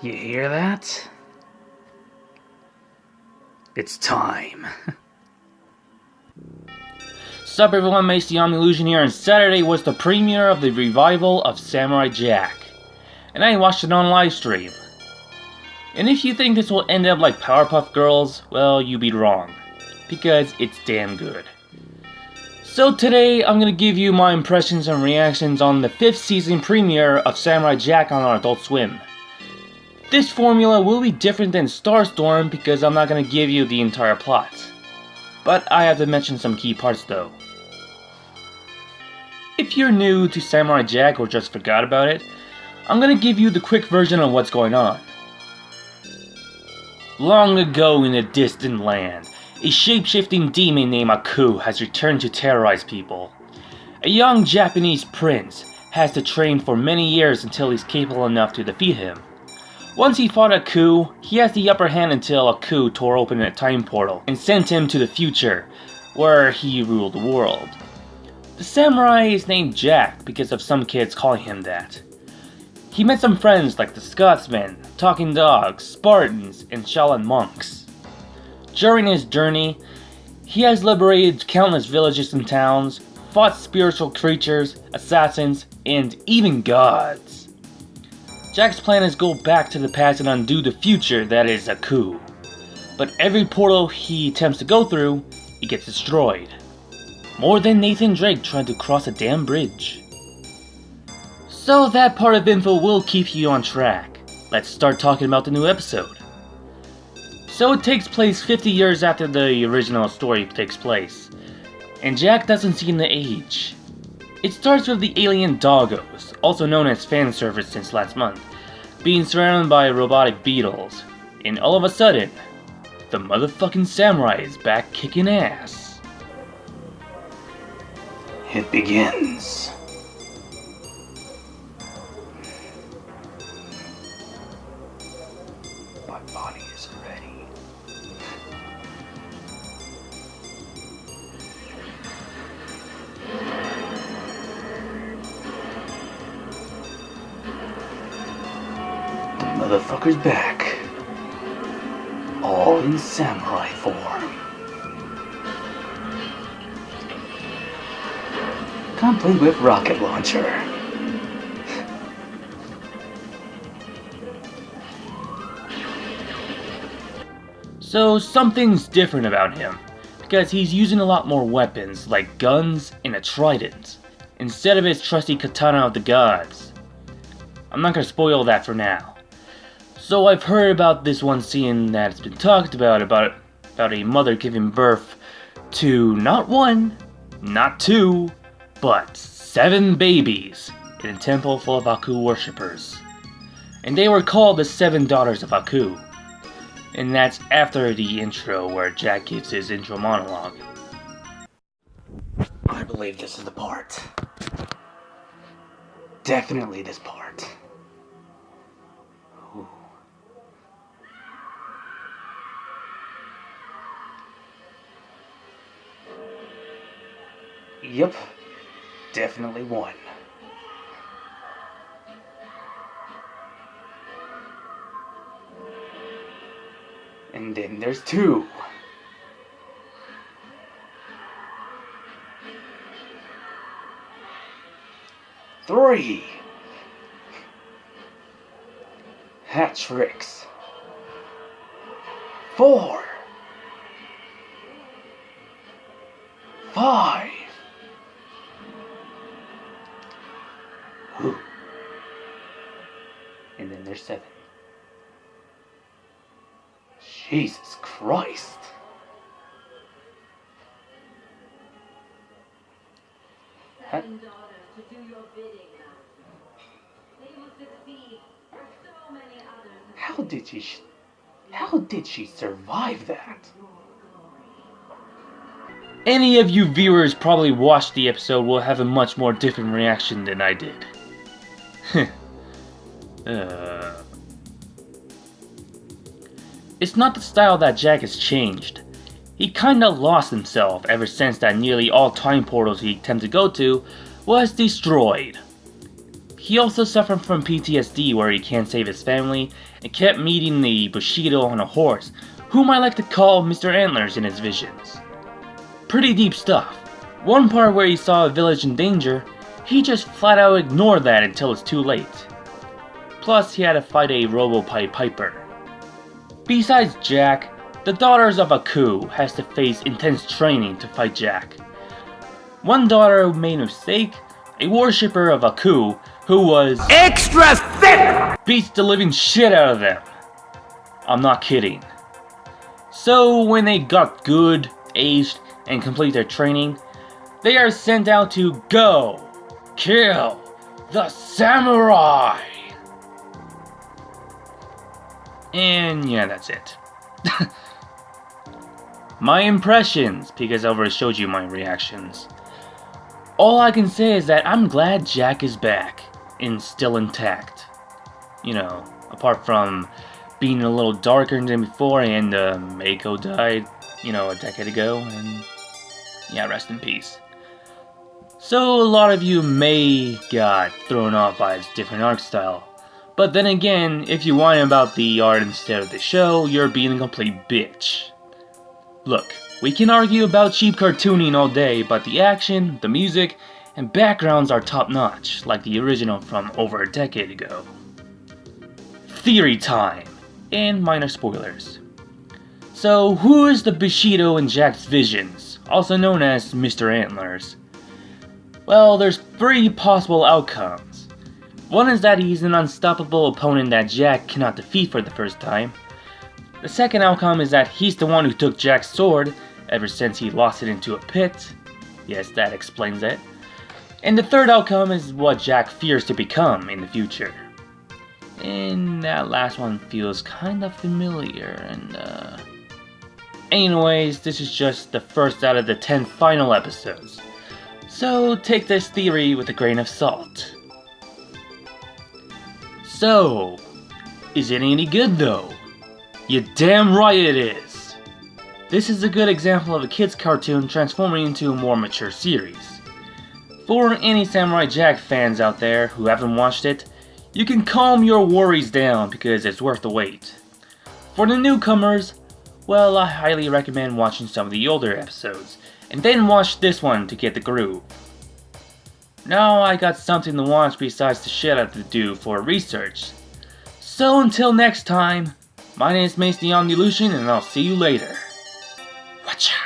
You hear that? It's time. Sup everyone, Mace the Illusion here, and Saturday was the premiere of the revival of Samurai Jack. And I watched it on live stream. And if you think this will end up like Powerpuff Girls, well, you'd be wrong. Because it's damn good. So today, I'm gonna give you my impressions and reactions on the 5th season premiere of Samurai Jack on Adult Swim. This formula will be different than Starstorm because I'm not gonna give you the entire plot. But I have to mention some key parts though. If you're new to Samurai Jack or just forgot about it, I'm gonna give you the quick version of what's going on. Long ago in a distant land, a shape-shifting demon named Aku has returned to terrorize people. A young Japanese prince has to train for many years until he's capable enough to defeat him. Once he fought Aku, he has the upper hand until Aku tore open a time portal and sent him to the future, where he ruled the world. The samurai is named Jack because of some kids calling him that. He met some friends like the Scotsmen, Talking Dogs, Spartans, and Shaolin monks. During his journey, he has liberated countless villages and towns, fought spiritual creatures, assassins, and even gods. Jack's plan is go back to the past and undo the future that is Aku. But every portal he attempts to go through, it gets destroyed. More than Nathan Drake trying to cross a damn bridge. So that part of info will keep you on track. Let's start talking about the new episode. So it takes place 50 years after the original story takes place, and Jack doesn't seem to age. It starts with the alien doggos, also known as fan service since last month, being surrounded by robotic beetles, and all of a sudden, the motherfucking samurai is back kicking ass. It begins. My body is ready. Motherfucker's back. All in samurai form. Complete with rocket launcher. So something's different about him, because he's using a lot more weapons like guns and a trident, instead of his trusty katana of the gods. I'm not gonna spoil that for now. So I've heard about this one scene that's been talked about a mother giving birth to not one, not two, but 7 babies in a temple full of Aku worshippers. And they were called the 7 daughters of Aku. And that's after the intro where Jack gives his intro monologue. I believe this is the part. Definitely this part. Ooh. Yep, definitely one. And then there's 2. Three. Hat tricks. 4. 5. Ooh. And then there's 7. Jesus Christ. How did she survive that? Any of you viewers probably watched the episode will have a much more different reaction than I did. It's not the style that Jack has changed. He kinda lost himself ever since that nearly all time portals he attempted to go to was destroyed. he also suffered from PTSD where he can't save his family and kept meeting the Bushido on a horse, whom I like to call Mr. Antlers in his visions. Pretty deep stuff. One part where he saw a village in danger, he just flat out ignored that until it's too late. Plus, he had to fight a Robo-Pied Piper. Besides Jack, the daughters of Aku has to face intense training to fight Jack. One daughter made a mistake, a worshipper of Aku, who was extra thick, beats the living shit out of them. I'm not kidding. So when they got good, aged, and complete their training, they are sent out to go kill the samurai. And yeah, that's it. My impressions, because I already showed you my reactions. All I can say is that I'm glad Jack is back and still intact. You know, apart from being a little darker than before and Mako died, you know, a decade ago, and yeah, rest in peace. So a lot of you may got thrown off by its different art style. But then again, if you whine about the art instead of the show, you're being a complete bitch. Look, we can argue about cheap cartooning all day, but the action, the music, and backgrounds are top-notch, like the original from over a decade ago. Theory time, and minor spoilers. So, who is the Bushido in Jack's visions, also known as Mr. Antlers? Well, there's 3 possible outcomes. One is that he's an unstoppable opponent that Jack cannot defeat for the first time. The second outcome is that he's the one who took Jack's sword ever since he lost it into a pit. Yes, that explains it. And the third outcome is what Jack fears to become in the future. And that last one feels kind of familiar and Anyways, this is just the first out of the 10 final episodes. So take this theory with a grain of salt. So, is it any good though? You damn right it is! This is a good example of a kid's cartoon transforming into a more mature series. For any Samurai Jack fans out there who haven't watched it, you can calm your worries down because it's worth the wait. For the newcomers, well, I highly recommend watching some of the older episodes, and then watch this one to get the groove. Now I got something to watch besides the shit I have to do for research. So until next time, my name is Mace the Omnilution, and I'll see you later. Watcha!